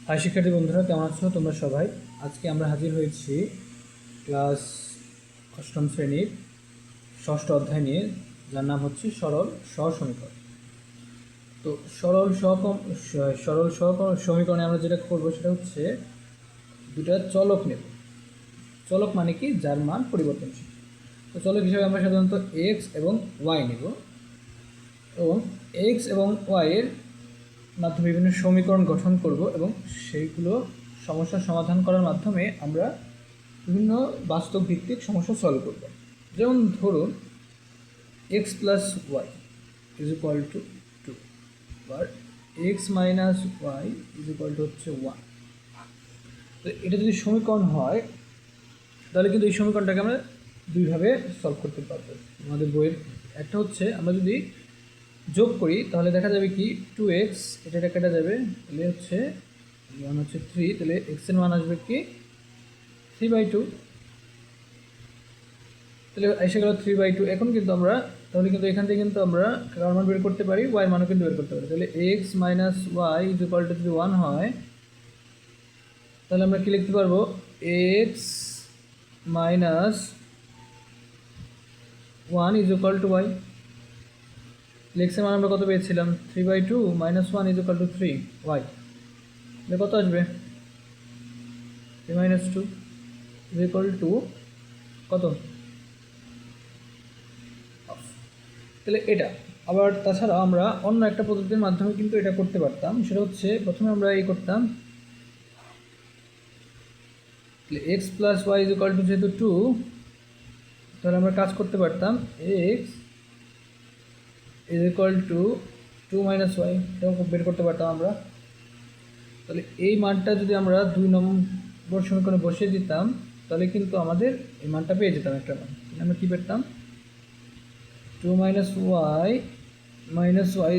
High শিক্ষার্থী বন্ধুরা, কেমন আছো তোমরা সবাই? আজকে আমরা হাজির হয়েছি ক্লাস অষ্টম শ্রেণীর ষষ্ঠ অধ্যায় নিয়ে, যার নাম হচ্ছে সরল সহসমীকরণ। তো সরল সমীকরণে আমরা যেটা করবো সেটা হচ্ছে দুটা চলক নেব। চলক মানে কি? যার মান পরিবর্তনশীল। তো চলক হিসাবে আমরা সাধারণত এক্স এবং ওয়াই নেব এবং এক্স এবং ওয়াইয়ের মাধ্যমে বিভিন্ন সমীকরণ গঠন করব এবং সেইগুলো সমস্যার সমাধান করার মাধ্যমে আমরা বিভিন্ন বাস্তব ভিত্তিক সমস্যা সলভ করব। যেমন ধরুন x plus y is equal to 2 বা x minus y is equal to হচ্ছে 1। তো এটা যদি সমীকরণ হয় তাহলে কিন্তু এই সমীকরণটাকে আমরা দুইভাবে সলভ করতে পারবো। আমাদের বইয়ের একটা হচ্ছে আমরা যদি যোগ করি তাহলে দেখা যাবে কি 2x এটা কেটে যাবে, তাহলে হচ্ছে 1 হচ্ছে 3, তাহলে x এর মান আসবে কি 3/2, তাহলে এসে গেল 3/2। এখন কিন্তু আমরা তাহলে কিন্তু এখান থেকে কিন্তু আমরা কার মান বের করতে পারি, y মানও কিন্তু বের করতে পারি। তাহলে x minus y is equal to যদি 1 হয় তাহলে আমরা কি লিখতে পারবো, x minus 1 is equal to y। এক্সের মান আমরা কত পেয়েছিলাম, 3/2 minus 1 is equal to 3 y, তাহলে কত আসবে 3 মাইনাস 2 ইজ ইকুয়াল টু কত, তাহলে এটা। আবার তাছাড়া আমরা অন্য একটা পদ্ধতির মাধ্যমে কিন্তু এটা করতে পারতাম, সেটা হচ্ছে প্রথমে আমরা এই করতাম x plus y is equal to যেহেতু 2, তাহলে আমরা কাজ করতে পারতাম x is equal to 2 minus y, এটাও বের করতে পারতাম আমরা। তাহলে এই মানটা যদি আমরা 2 নম্বর সমীকরণে বসিয়ে দিতাম তাহলে কিন্তু আমাদের এই মানটা পেয়ে যেতাম একটা মান। আমরা কী পেতাম, 2 minus y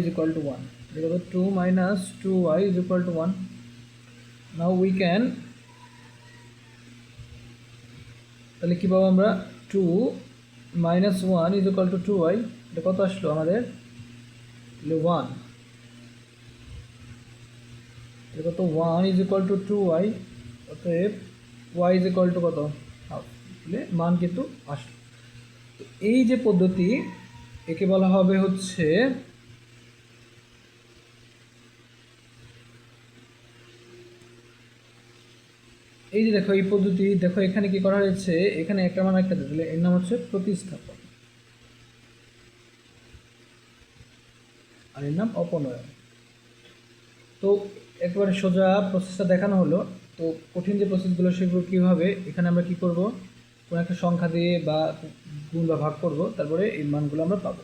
is equal to 1, এটা 2 minus 2y is equal to 1। Now we can, তাহলে কী পাবো আমরা, 2 minus 1 is equal two 2y, এটা কত আসলো আমাদের, 1, এটা কত 1 ইজ ইকুয়াল টু 2y, অতএব y ইজ ইকুয়াল টু কত হাফ, তাহলে মান কিন্তু আসলো। তো এই যে পদ্ধতি একে বলা হবে হচ্ছে এই যে দেখো এই পদ্ধতি, দেখো এখানে কি করা হয়েছে, এখানে একটা মান একটা দিলে এর নাম হচ্ছে প্রতিস্থাপন আর এর নাম অপনয়ন। তো একবারে সোজা প্রসেসটা দেখানো হলো। তো কঠিন যে প্রসেসগুলো সেগুলো কীভাবে, এখানে আমরা কি করব, কোনো একটা সংখ্যা দিয়ে বা গুণ বা ভাগ করব, তারপরে এই মানগুলো আমরা পাবো।